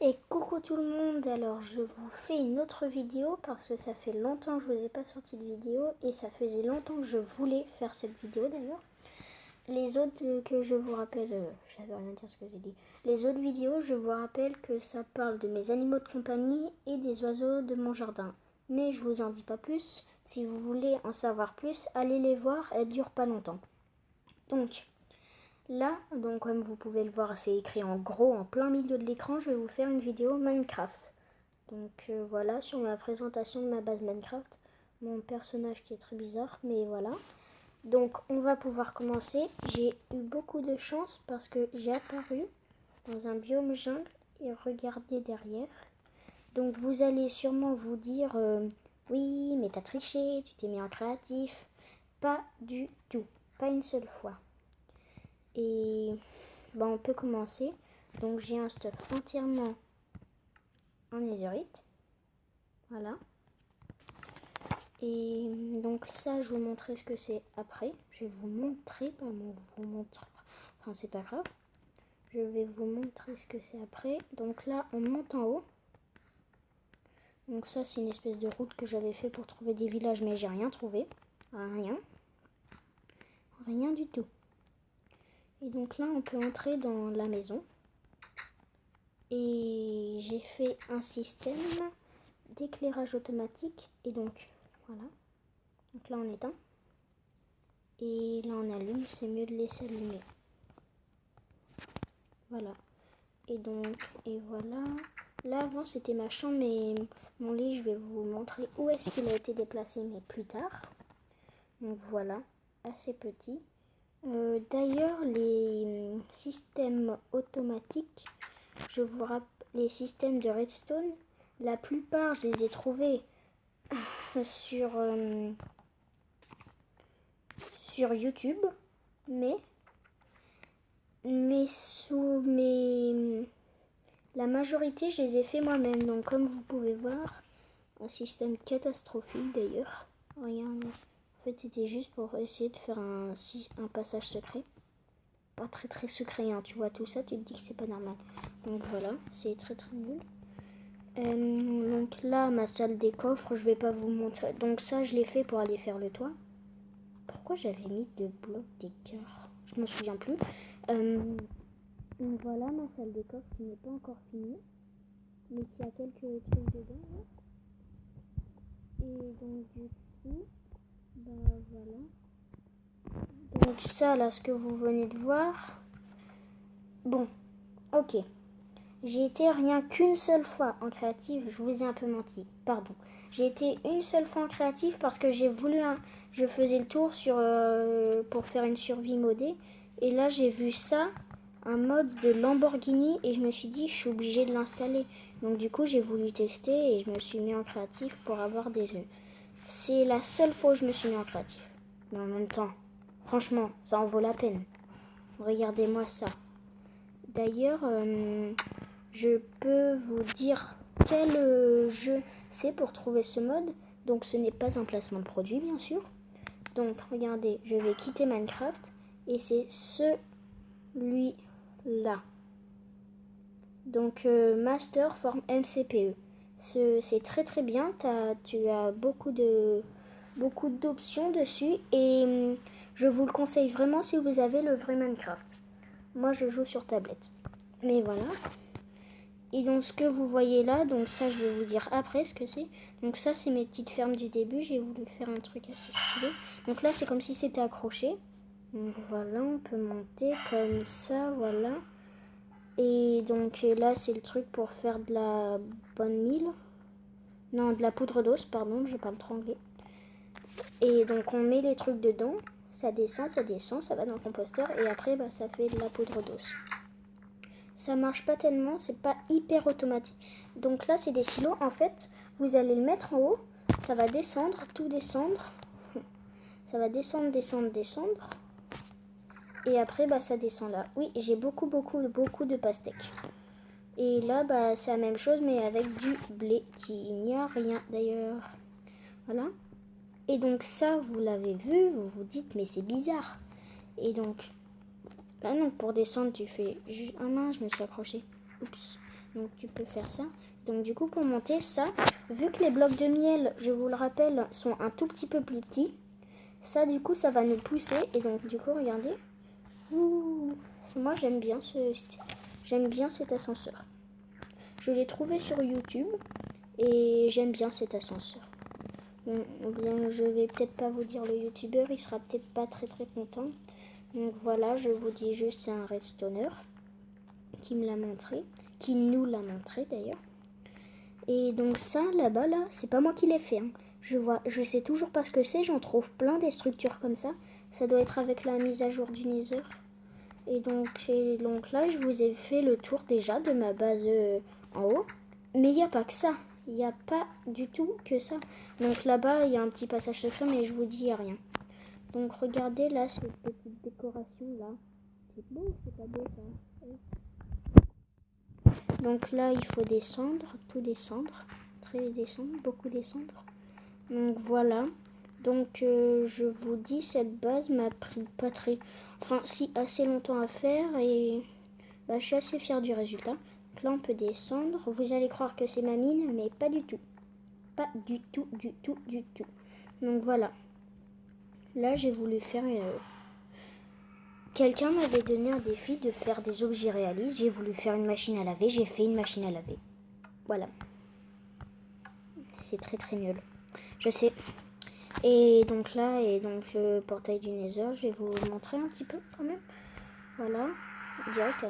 Et coucou tout le monde, alors je vous fais une autre vidéo parce que ça fait longtemps que je vous ai pas sorti de vidéo et ça faisait longtemps que je voulais faire cette vidéo d'ailleurs. Les autres que je vous rappelle, j'avais rien à dire ce que j'ai dit. Les autres vidéos, je vous rappelle que ça parle de mes animaux de compagnie et des oiseaux de mon jardin. Mais je vous en dis pas plus. Si vous voulez en savoir plus, allez les voir, elles durent pas longtemps. Donc là, comme vous pouvez le voir, c'est écrit en gros en plein milieu de l'écran, je vais vous faire une vidéo Minecraft. Voilà, sur ma présentation de ma base Minecraft, mon personnage qui est très bizarre, mais voilà. Donc on va pouvoir commencer. J'ai eu beaucoup de chance parce que j'ai apparu dans un biome jungle et regardez derrière. Donc vous allez sûrement vous dire oui mais t'as triché, tu t'es mis en créatif. Pas du tout, pas une seule fois. Et on peut commencer. Donc j'ai un stuff entièrement en netherite. Voilà. Et donc ça, je vais vous montrer ce que c'est après. Je vais vous montrer, pas vous montrer. Enfin, c'est pas grave. Je vais vous montrer ce que c'est après. Donc là, on monte en haut. Donc ça, c'est une espèce de route que j'avais fait pour trouver des villages, mais j'ai rien trouvé. Rien. Rien du tout. Et donc là, on peut entrer dans la maison. Et j'ai fait un système d'éclairage automatique. Et donc, voilà. Donc là, on éteint. Et là, on allume. C'est mieux de laisser allumer. Voilà. Et voilà. Là, avant, c'était ma chambre, mais mon lit, je vais vous montrer où est-ce qu'il a été déplacé, mais plus tard. Donc voilà, assez petit. D'ailleurs, les systèmes automatiques, je vous rappelle, les systèmes de redstone, la plupart, je les ai trouvés sur YouTube, mais la majorité, je les ai fait moi-même. Donc, comme vous pouvez voir, un système catastrophique d'ailleurs. Regardez. En fait, c'était juste pour essayer de faire un passage secret. Pas très très secret, hein. Tu vois tout ça, tu te dis que c'est pas normal. Donc voilà, c'est très très nul. Donc là, ma salle des coffres, je vais pas vous montrer. Donc ça, je l'ai fait pour aller faire le toit. Pourquoi j'avais mis 2 blocs d'écart? Je me souviens plus. Donc voilà ma salle des coffres qui n'est pas encore finie, mais qui a quelques trucs dedans. Là. Et donc du coup, voilà. Donc ça là, ce que vous venez de voir. Bon, ok. J'ai été rien qu'une seule fois en créative, je vous ai un peu menti, pardon. J'ai été une seule fois en créative parce que j'ai voulu je faisais le tour pour faire une survie modée. Et là j'ai vu ça, un mode de Lamborghini, et je me suis dit je suis obligée de l'installer. Donc du coup j'ai voulu tester et je me suis mis en créatif pour avoir des jeux. C'est la seule fois où je me suis mis en créatif. Mais en même temps, franchement, ça en vaut la peine. Regardez-moi ça. D'ailleurs, je peux vous dire quel jeu c'est pour trouver ce mode. Donc ce n'est pas un placement de produit bien sûr. Donc regardez, je vais quitter Minecraft et c'est celui-là. Donc Master Form MCPE. C'est très très bien, tu as beaucoup d'options dessus et je vous le conseille vraiment si vous avez le vrai Minecraft. Moi je joue sur tablette. Mais voilà. Et donc ce que vous voyez là, donc ça je vais vous dire après ce que c'est. Donc ça c'est mes petites fermes du début, j'ai voulu faire un truc assez stylé. Donc là c'est comme si c'était accroché. Donc voilà, on peut monter comme ça, voilà. Et donc là c'est le truc pour faire de la bonne mille. Non, de la poudre d'os, pardon, je parle trop anglais. Et donc on met les trucs dedans, ça descend, ça va dans le composteur et après ça fait de la poudre d'os. Ça marche pas tellement, c'est pas hyper automatique. Donc là, c'est des silos. En fait, vous allez le mettre en haut. Ça va descendre, tout descendre. Ça va descendre. Et après, ça descend là. Oui, j'ai beaucoup de pastèques. Et là, c'est la même chose, mais avec du blé, qui n'y a rien d'ailleurs. Voilà. Et donc ça, vous l'avez vu, vous vous dites, mais c'est bizarre. Et donc, là, non, pour descendre, tu fais... Ah mince, je me suis accrochée. Oups. Donc tu peux faire ça. Donc du coup pour monter ça, vu que les blocs de miel, je vous le rappelle, sont un tout petit peu plus petits, ça du coup ça va nous pousser. Et donc du coup regardez. Ouh, moi j'aime bien cet ascenseur. Je l'ai trouvé sur YouTube et j'aime bien cet ascenseur. Bon, bien, je vais peut-être pas vous dire le youtubeur, il sera peut-être pas très content. Donc voilà, je vous dis juste c'est un redstoner qui me l'a montré, qui nous l'a montré d'ailleurs. Et donc ça là-bas là, c'est pas moi qui l'ai fait. Hein. Je sais toujours pas ce que c'est, j'en trouve plein des structures comme ça. Ça doit être avec la mise à jour du Nether. Et donc là, je vous ai fait le tour déjà de ma base en haut. Mais il n'y a pas que ça. Il n'y a pas du tout que ça. Donc là-bas, il y a un petit passage secret, mais je vous dis, il n'y a rien. Donc regardez là, cette petite décoration là. C'est beau ou c'est pas beau ça? Donc là, il faut descendre, tout descendre. Très descendre, beaucoup descendre. Donc voilà. Donc je vous dis, cette base m'a pris pas très... Enfin, si, assez longtemps à faire et bah, je suis assez fière du résultat. Donc là, on peut descendre. Vous allez croire que c'est ma mine, mais pas du tout. Pas du tout, du tout, du tout. Donc voilà. Là, j'ai voulu faire... Quelqu'un m'avait donné un défi de faire des objets réalistes. J'ai voulu faire une machine à laver. J'ai fait une machine à laver. Voilà. C'est très nul. Je sais. Et donc là, le portail du Nether, je vais vous montrer un petit peu quand même. Voilà. Direct à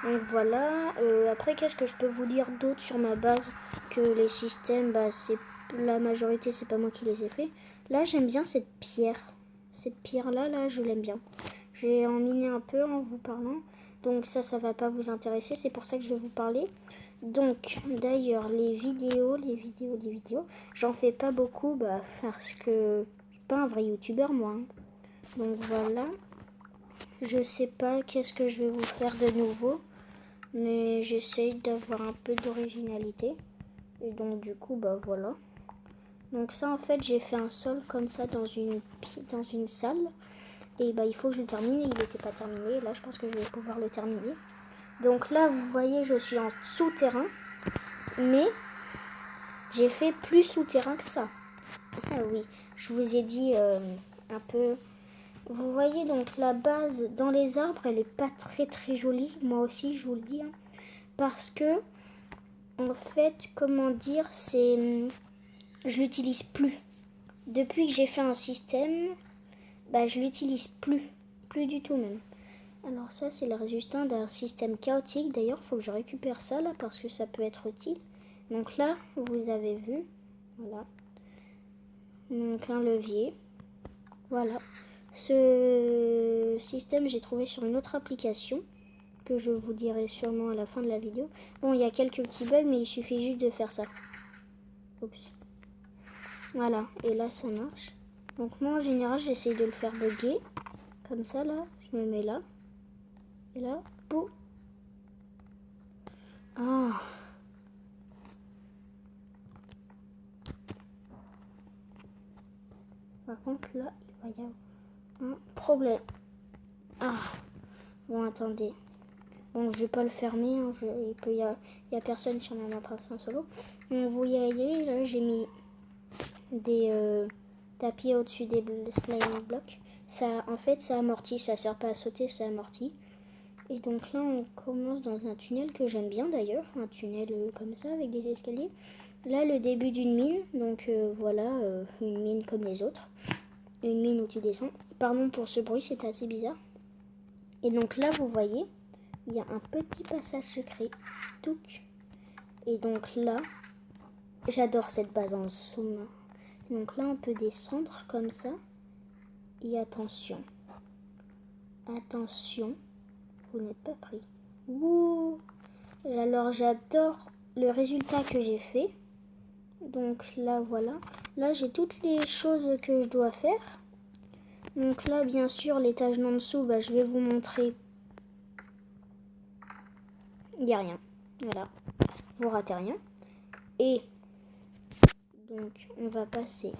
donc voilà. Après, qu'est-ce que je peux vous dire d'autre sur ma base? Que les systèmes, bah, c'est la majorité, c'est pas moi qui les ai fait. Là, j'aime bien cette pierre. Cette pierre-là, là, je l'aime bien. J'ai en miné un peu en vous parlant. Donc ça va pas vous intéresser. C'est pour ça que je vais vous parler. Donc, d'ailleurs, les vidéos, j'en fais pas beaucoup, bah, parce que je suis pas un vrai youtubeur, moi. Hein. Donc voilà. Je sais pas qu'est-ce que je vais vous faire de nouveau, mais j'essaye d'avoir un peu d'originalité. Et donc du coup, bah voilà. Donc ça, en fait, j'ai fait un sol comme ça dans une salle. Et bah il faut que je le termine. Et il n'était pas terminé. Et là, je pense que je vais pouvoir le terminer. Donc là, vous voyez, je suis en souterrain. Mais j'ai fait plus souterrain que ça. Ah oui, je vous ai dit un peu... Vous voyez donc la base dans les arbres, elle est pas très jolie. Moi aussi, je vous le dis. Hein, parce que, en fait, comment dire, je l'utilise plus. Depuis que j'ai fait un système, bah je l'utilise plus. Plus du tout même. Alors ça, c'est le résultat d'un système chaotique. D'ailleurs, il faut que je récupère ça là parce que ça peut être utile. Donc là, vous avez vu. Voilà. Donc un levier. Voilà. Ce système, j'ai trouvé sur une autre application que je vous dirai sûrement à la fin de la vidéo. Bon, il y a quelques petits bugs, mais il suffit juste de faire ça. Oups. Voilà, et là, ça marche. Donc moi, en général, j'essaye de le faire bugger. Comme ça, là, je me mets là. Et là, boum. Ah. Par contre, là, il va y avoir un problème. Ah. Bon, attendez. Bon, je vais pas le fermer. Hein, il y a personne sur ma map en solo. Donc, vous voyez, là, j'ai mis des tapis au-dessus des slime blocks. Ça, en fait, ça amortit. Ça sert pas à sauter, ça amortit. Et donc là, on commence dans un tunnel que j'aime bien d'ailleurs. Un tunnel comme ça, avec des escaliers. Là, le début d'une mine. Donc voilà, une mine comme les autres. Une mine où tu descends. Pardon pour ce bruit, c'était assez bizarre. Et donc là, vous voyez, il y a un petit passage secret. Touc. Et donc là, j'adore cette base en zoom. Donc là, on peut descendre comme ça. Et attention. Attention. Vous n'êtes pas pris. Ouh. Alors, j'adore le résultat que j'ai fait. Donc là, voilà. Là, j'ai toutes les choses que je dois faire. Donc là, bien sûr, l'étage en dessous, bah, je vais vous montrer. Il n'y a rien. Voilà. Vous ratez rien. Et donc, on va passer.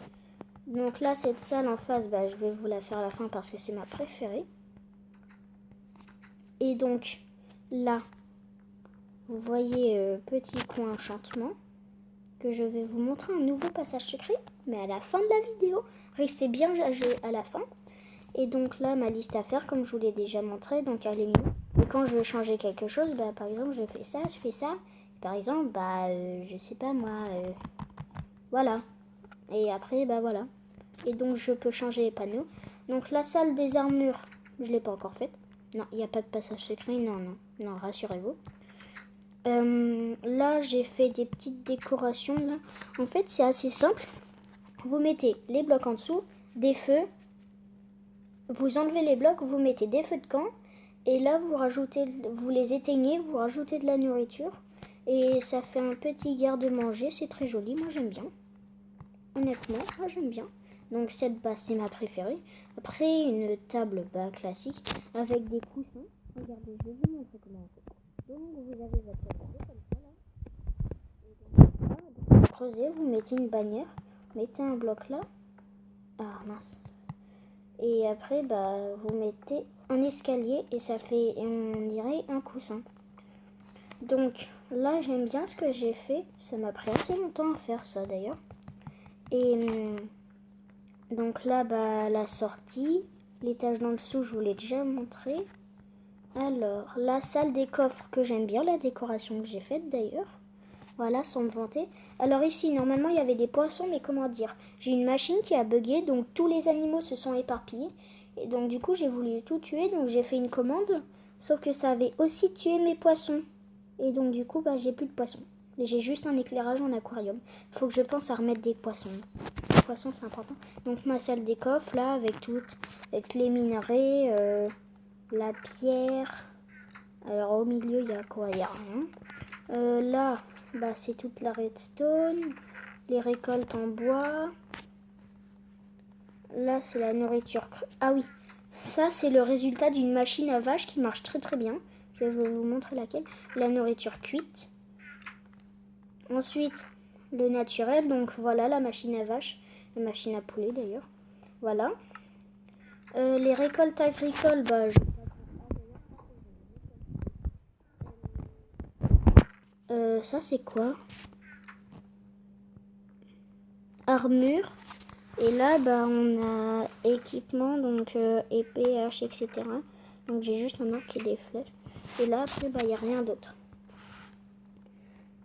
Donc là, cette salle en face, bah, je vais vous la faire à la fin parce que c'est ma préférée. Et donc, là, vous voyez petit coin enchantement, que je vais vous montrer un nouveau passage secret, mais à la fin de la vidéo. Restez bien à la fin. Et donc là, ma liste à faire, comme je vous l'ai déjà montré, donc elle est mise. Et quand je veux changer quelque chose, bah, par exemple, je fais ça, je fais ça. Par exemple, bah, je sais pas moi, voilà. Et après, bah voilà. Et donc, je peux changer les panneaux. Donc, la salle des armures, je l'ai pas encore faite. Non, il n'y a pas de passage secret. Non, non, non, rassurez-vous. Là, j'ai fait des petites décorations. Là. En fait, c'est assez simple. Vous mettez les blocs en dessous, des feux. Vous enlevez les blocs, vous mettez des feux de camp. Et là, vous les éteignez, vous rajoutez de la nourriture. Et ça fait un petit garde-manger. C'est très joli. Moi, j'aime bien. Honnêtement, moi, j'aime bien. Donc, cette base, c'est ma préférée. Après, une table bas classique avec des coussins. Regardez, je vais vous montrer comment on fait. Donc, vous avez votre canapé comme ça, là. Vous creusez, vous mettez une bannière, mettez un bloc là. Ah mince. Et après, bah, vous mettez un escalier et ça fait, on dirait, un coussin. Donc là, j'aime bien ce que j'ai fait. Ça m'a pris assez longtemps à faire ça d'ailleurs. Et donc là, bah, la sortie, l'étage d'en dessous, je vous l'ai déjà montré. Alors, la salle des coffres que j'aime bien, la décoration que j'ai faite d'ailleurs. Voilà, sans me vanter. Alors ici, normalement, il y avait des poissons, mais comment dire, j'ai une machine qui a bugué, donc tous les animaux se sont éparpillés. Et donc du coup, j'ai voulu tout tuer, donc j'ai fait une commande. Sauf que ça avait aussi tué mes poissons. Et donc du coup, bah, j'ai plus de poissons. Et j'ai juste un éclairage en aquarium. Faut que je pense à remettre des poissons. Les poissons, c'est important. Donc ma salle des coffres, là, avec les minerais, la pierre. Alors au milieu, il y a quoi? Il n'y a rien. Là, bah, c'est toute la redstone, les récoltes en bois. Là, c'est la nourriture crue. Ah oui, ça, c'est le résultat d'une machine à vache qui marche très très bien. Je vais vous montrer laquelle. La nourriture cuite. Ensuite, le naturel. Donc voilà, la machine à vache. La machine à poulet d'ailleurs. Voilà. Les récoltes agricoles, bah, ça, c'est quoi? Armure. Et là, bah, on a équipement, donc épée, hache, etc. Donc j'ai juste un arc et des flèches. Et là, après, bah, il n'y a rien d'autre.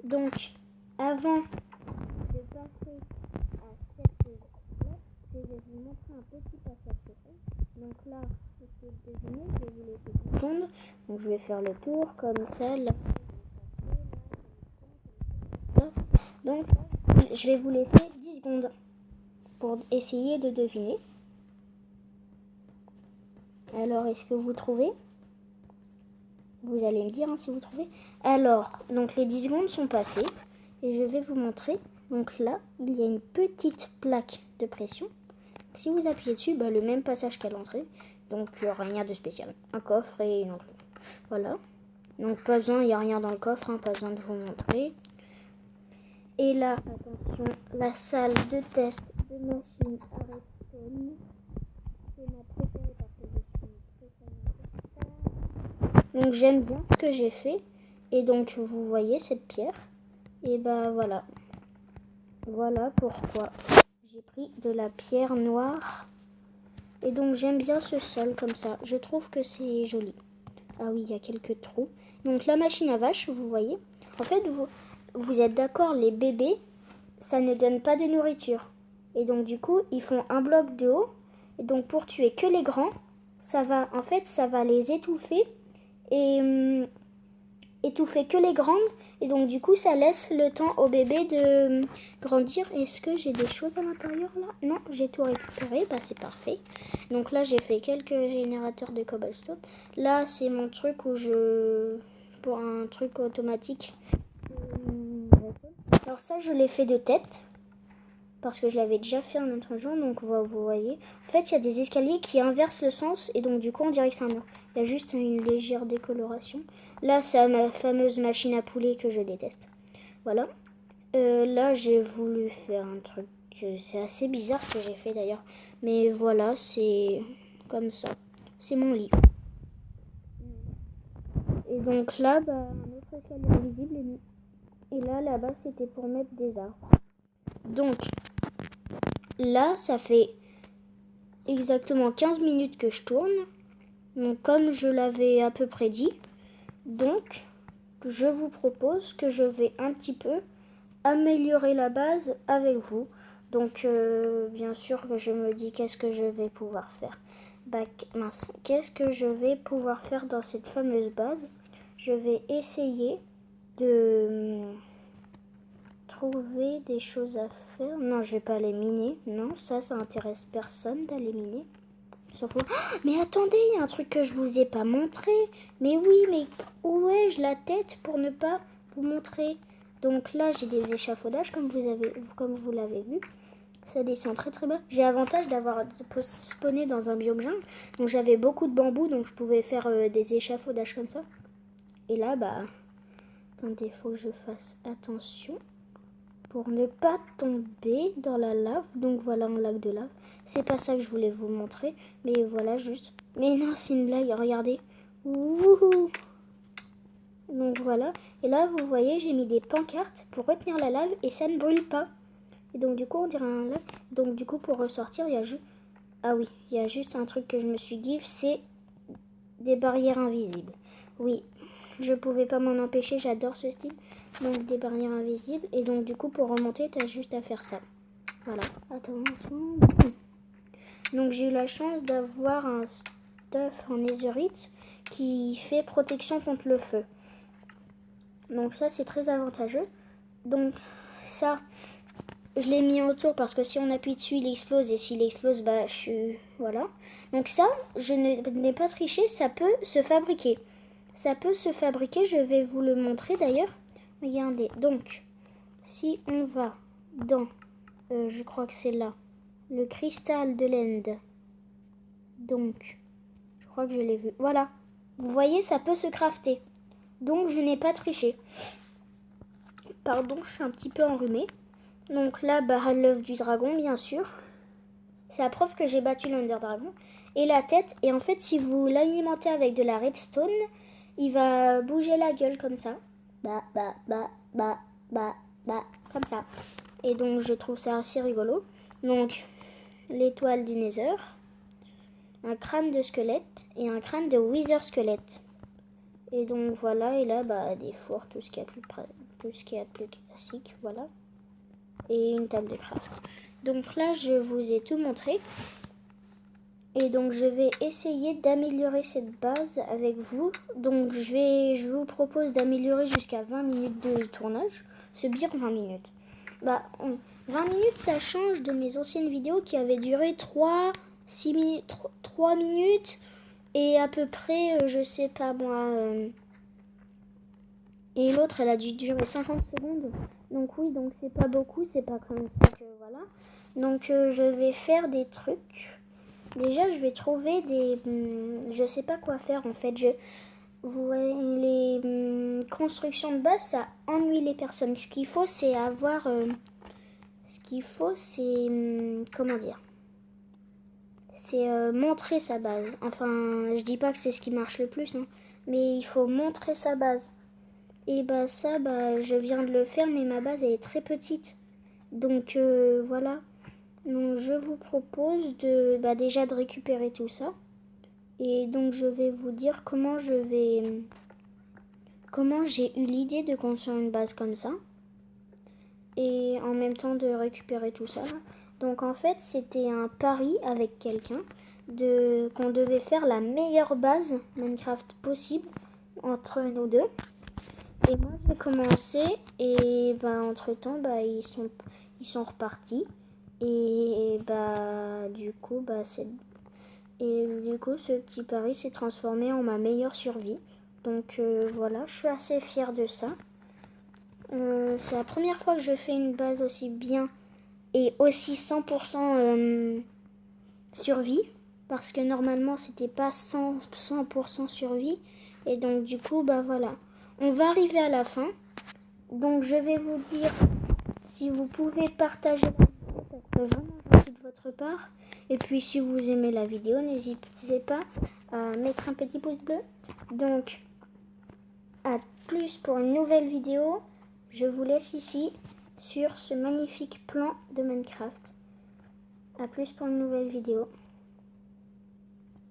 Donc, avant de passer à cette là, je vais vous montrer un petit passage secret. Donc là, essayez de deviner, je vais vous laisser 10 secondes. Donc je vais faire le tour comme ça. Là. Donc, je vais vous laisser 10 secondes pour essayer de deviner. Alors, est-ce que vous trouvez? Vous allez me dire hein, si vous trouvez. Alors, donc les 10 secondes sont passées. Et je vais vous montrer. Donc là, il y a une petite plaque de pression. Si vous appuyez dessus, bah, le même passage qu'à l'entrée. Donc, rien de spécial. Un coffre et une enclume. Voilà. Donc, pas besoin, il n'y a rien dans le coffre. Hein, pas besoin de vous montrer. Et là, attention, la salle de test de machine à redstone. C'est ma préférée parce que je suis très fan. Donc j'aime bien ce que j'ai fait. Et donc vous voyez cette pierre. Et bah voilà. Voilà pourquoi j'ai pris de la pierre noire. Et donc j'aime bien ce sol comme ça. Je trouve que c'est joli. Ah oui, il y a quelques trous. Donc la machine à vache, vous voyez. En fait, vous êtes d'accord, les bébés, ça ne donne pas de nourriture. Et donc du coup, ils font un bloc de haut. Et donc pour tuer que les grands, ça va les étouffer. Et étouffer que les grandes. Et donc du coup, ça laisse le temps au bébé de grandir. Est-ce que j'ai des choses à l'intérieur là? Non, j'ai tout récupéré. Bah c'est parfait. Donc là, j'ai fait quelques générateurs de cobblestone. Là, c'est mon truc où pour un truc automatique. Alors ça, je l'ai fait de tête. Parce que je l'avais déjà fait un autre jour. Donc vous voyez. En fait, il y a des escaliers qui inversent le sens. Et donc du coup, on dirait que c'est un mur. Il y a juste une légère décoloration. Là, c'est ma fameuse machine à poulet que je déteste. Voilà. Là, j'ai voulu faire un truc. C'est assez bizarre ce que j'ai fait d'ailleurs. Mais voilà, c'est comme ça. C'est mon lit. Et donc là, un autre escalier invisible. Et là, là-bas, c'était pour mettre des arbres. Donc, là, ça fait exactement 15 minutes que je tourne. Donc, comme je l'avais à peu près dit. Donc, je vous propose que je vais un petit peu améliorer la base avec vous. Donc, bien sûr que je me dis qu'est-ce que je vais pouvoir faire. Qu'est-ce que je vais pouvoir faire dans cette fameuse base? Je vais essayer de trouver des choses à faire. Non, je vais pas les miner. Non, ça intéresse personne d'aller miner. Sauf... Oh, mais attendez, il y a un truc que je vous ai pas montré. Mais oui, mais où ai-je la tête pour ne pas vous montrer? Donc là, j'ai des échafaudages comme vous l'avez vu. Ça descend très très bien. J'ai l'avantage d'avoir spawné dans un biome jungle. Donc j'avais beaucoup de bambou, donc je pouvais faire des échafaudages comme ça. Et là, attendez, faut que je fasse attention pour ne pas tomber dans la lave. Donc voilà un lac de lave. C'est pas ça que je voulais vous montrer, mais voilà juste. Mais non, c'est une blague, regardez. Wouhou! Donc voilà. Et là, vous voyez, j'ai mis des pancartes pour retenir la lave et ça ne brûle pas. Et donc du coup, on dirait un lac. Donc du coup, pour ressortir, il y a juste... Ah oui, il y a juste un truc que je me suis dit, c'est des barrières invisibles. Oui, je pouvais pas m'en empêcher, j'adore ce style. Donc des barrières invisibles. Et donc du coup, pour remonter, t'as juste à faire ça. Voilà. Attention. Donc j'ai eu la chance d'avoir un stuff en netherite qui fait protection contre le feu. Donc ça, c'est très avantageux. Donc ça, je l'ai mis autour parce que si on appuie dessus, il explose. Et s'il explose, je suis... Voilà. Donc ça, je n'ai pas triché, ça peut se fabriquer. Ça peut se fabriquer, je vais vous le montrer d'ailleurs. Regardez, donc, si on va dans, je crois que c'est là, le cristal de l'End. Donc, je crois que je l'ai vu. Voilà. Vous voyez, ça peut se crafter. Donc, je n'ai pas triché. Pardon, je suis un petit peu enrhumée. Donc là, l'œuf du dragon, bien sûr. C'est la preuve que j'ai battu l'Under Dragon. Et la tête. Et en fait, si vous l'alimentez avec de la redstone, il va bouger la gueule comme ça. Comme ça. Et donc, je trouve ça assez rigolo. Donc, l'étoile du Nether. Un crâne de squelette et un crâne de wither squelette. Et donc, voilà. Et là, des fours, tout ce qu'il y a de plus classique. Voilà. Et une table de craft. Donc là, je vous ai tout montré. Et donc, je vais essayer d'améliorer cette base avec vous. Donc, je vous propose d'améliorer jusqu'à 20 minutes de tournage. C'est bien 20 minutes. 20 minutes, ça change de mes anciennes vidéos qui avaient duré 3 minutes. Et à peu près, je sais pas moi... et l'autre, elle a dû durer 50 secondes. Donc oui, donc c'est pas beaucoup, c'est pas comme ça que voilà. Donc je vais faire des trucs. Déjà, je vais trouver des... je sais pas quoi faire en fait. Vous voyez, les constructions de base, ça ennuie les personnes. Ce qu'il faut, c'est avoir... comment dire? C'est montrer sa base. Enfin, je dis pas que c'est ce qui marche le plus, hein, mais il faut montrer sa base. Et ça, je viens de le faire, mais ma base elle est très petite. Donc voilà. Donc je vous propose de déjà de récupérer tout ça. Et donc je vais vous dire comment j'ai eu l'idée de construire une base comme ça. Et en même temps de récupérer tout ça. Donc en fait, c'était un pari avec quelqu'un qu'on devait faire la meilleure base Minecraft possible entre nous deux. Et moi j'ai commencé et entre temps ils sont repartis et du coup ce petit pari s'est transformé en ma meilleure survie. Donc voilà, je suis assez fière de ça. C'est la première fois que je fais une base aussi bien et aussi 100% survie parce que normalement c'était pas 100% survie et donc du coup voilà. On va arriver à la fin. Donc je vais vous dire si vous pouvez partager la vidéo, ça serait vraiment gentil de votre part. Et puis si vous aimez la vidéo, n'hésitez pas à mettre un petit pouce bleu. Donc plus pour une nouvelle vidéo. Je vous laisse ici sur ce magnifique plan de Minecraft. A plus pour une nouvelle vidéo.